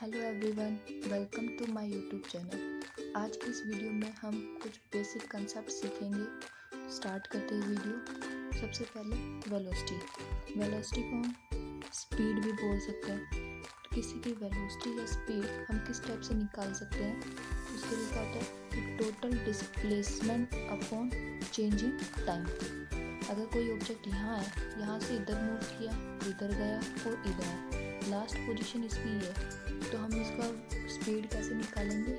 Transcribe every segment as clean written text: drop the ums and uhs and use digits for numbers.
Hello everyone, welcome to my YouTube channel. आज की इस वीडियो में हम कुछ बेसिक कंसेप्ट सीखेंगे। स्टार्ट करते हैं वीडियो। सबसे पहले वेलोसिटी को हम स्पीड भी बोल सकते हैं। तो किसी की वेलोसिटी या स्पीड हम किस टाइप से निकाल सकते हैं? उसके लिए क्या होता है कि total displacement upon changing time. अगर कोई ऑब्जेक्ट यहाँ है, यहाँ से इधर मूव किया, इधर गया और इधर है, लास्ट पोजीशन इसकी है, तो हम इसका स्पीड कैसे निकालेंगे?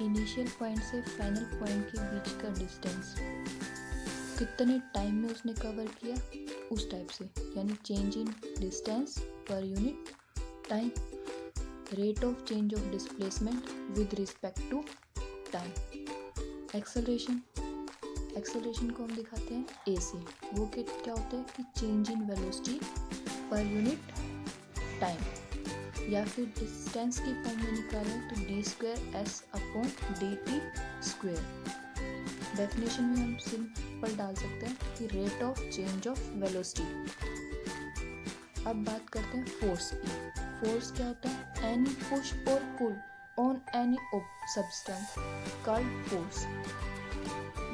इनिशियल पॉइंट से फाइनल पॉइंट के बीच का डिस्टेंस कितने टाइम में उसने कवर किया, उस टाइप से, यानी चेंज इन डिस्टेंस पर unit time, rate of change of displacement with respect to time. Acceleration को हम दिखाते हैं ए से। वो क्या होता है कि चेंज इन वेलोसिटी पर यूनिट टाइम, या फिर डिस्टेंस की फॉर्म में निकालें तो d²s/dt²। डेफिनेशन में हम सिंपल डाल सकते हैं कि rate of change of velocity. अब बात करते हैं फोर्स की। फोर्स क्या होता है? एनी पुश और pull on any substance called force.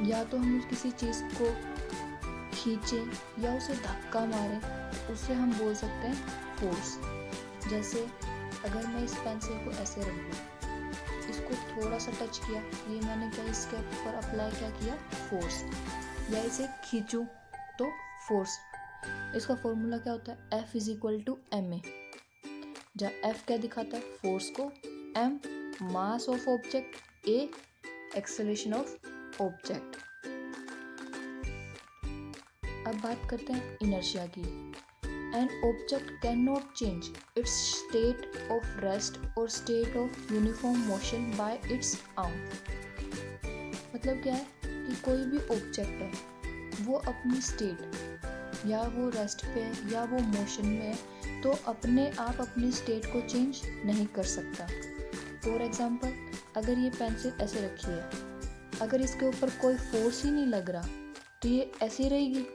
या तो हम किसी चीज़ को खींचें या उसे धक्का मारें, उससे हम बोल सकते हैं फोर्स। जैसे अगर मैं इस पेंसिल को ऐसे रख दूँ, इसको थोड़ा सा टच किया, ये मैंने क्या इसके ऊपर अप्लाई क्या किया? फोर्स। या इसे खींचूँ तो फोर्स। इसका फॉर्मूला क्या होता है? F = ma। जहाँ F क्या दिखाता है? फोर्स को, m mass of object, a acceleration of object. अब बात करते हैं इनर्शिया की। An object cannot change its state of rest or state of uniform motion by its own। मतलब क्या है कि कोई भी ऑब्जेक्ट है, वो अपनी स्टेट, या वो रेस्ट पे है या वो मोशन में है, तो अपने आप अपनी स्टेट को चेंज नहीं कर सकता। फॉर एग्जांपल, अगर ये पेंसिल ऐसे रखी है, अगर इसके ऊपर कोई फोर्स ही नहीं लग रहा, तो ये ऐसी रहेगी।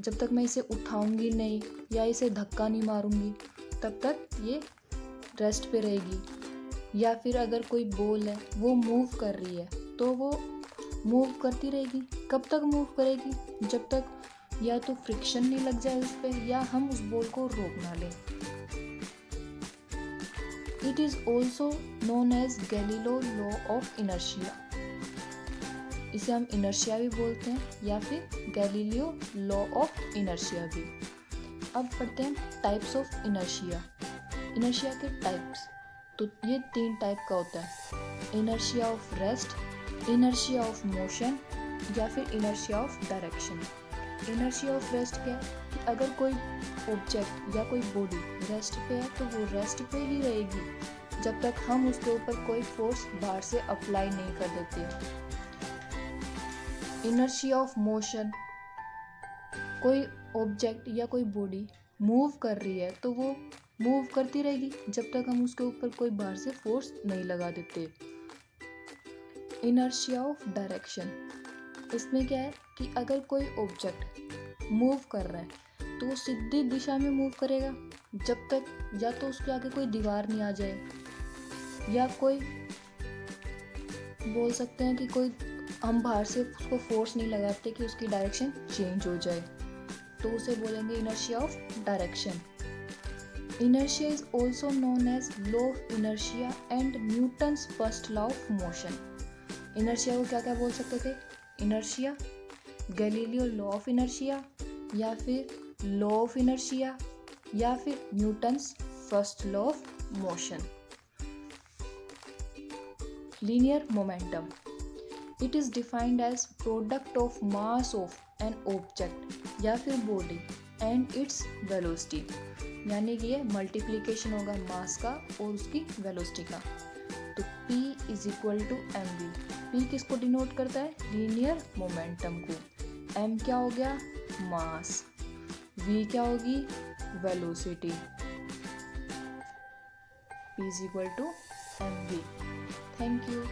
जब तक मैं इसे उठाऊंगी नहीं या इसे धक्का नहीं मारूंगी, तब तक ये रेस्ट पे रहेगी। या फिर अगर कोई बॉल है, वो मूव कर रही है, तो वो मूव करती रहेगी। कब तक मूव करेगी? जब तक या तो फ्रिक्शन नहीं लग जाए उस पर, या हम उस बॉल को रोक ना लें। It is also known as Galileo law of inertia. इसे हम इनर्शिया भी बोलते हैं, या फिर गैलीलियो लॉ ऑफ इनर्शिया भी। अब पढ़ते हैं टाइप्स ऑफ इनर्शिया। इनर्शिया के टाइप्स, तो ये 3 टाइप का होता है: inertia of rest, inertia of motion, या फिर inertia of direction. Inertia of rest क्या है कि अगर कोई ऑब्जेक्ट या कोई बॉडी रेस्ट पे है, तो वो रेस्ट पे ही रहेगी जब तक हम उसके ऊपर कोई फोर्स बाहर से अप्लाई नहीं कर देते। इनर्शिया ऑफ मोशन, कोई ऑब्जेक्ट या कोई बॉडी मूव कर रही है, तो वो मूव करती रहेगी जब तक हम उसके ऊपर कोई बाहर से फोर्स नहीं लगा देते। इनर्शिया ऑफ डायरेक्शन, इसमें क्या है कि अगर कोई ऑब्जेक्ट मूव कर रहा है, तो वो सीधी दिशा में मूव करेगा जब तक या तो उसके आगे कोई दीवार नहीं आ जाए, या कोई बोल सकते हैं कि कोई हम बाहर से उसको फोर्स नहीं लगाते कि उसकी डायरेक्शन चेंज हो जाए, तो उसे बोलेंगे inertia of direction. Inertia is also known as law of inertia and Newton's first law of motion. Inertia को क्या क्या बोल सकते थे? Inertia, Galileo law of inertia, या फिर लॉ ऑफ इनर्शिया, या फिर Newton's first law of motion. Linear momentum, it is defined as product of mass of an object या फिर बॉडी एंड इट्स वेलोसिटी। यानी कि ये मल्टीप्लिकेशन होगा मास का और उसकी वेलोसिटी का। तो P = mv। P किसको डिनोट करता है? लीनियर मोमेंटम को। m क्या हो गया? मास। v क्या होगी? Velocity. P = mv। Thank you.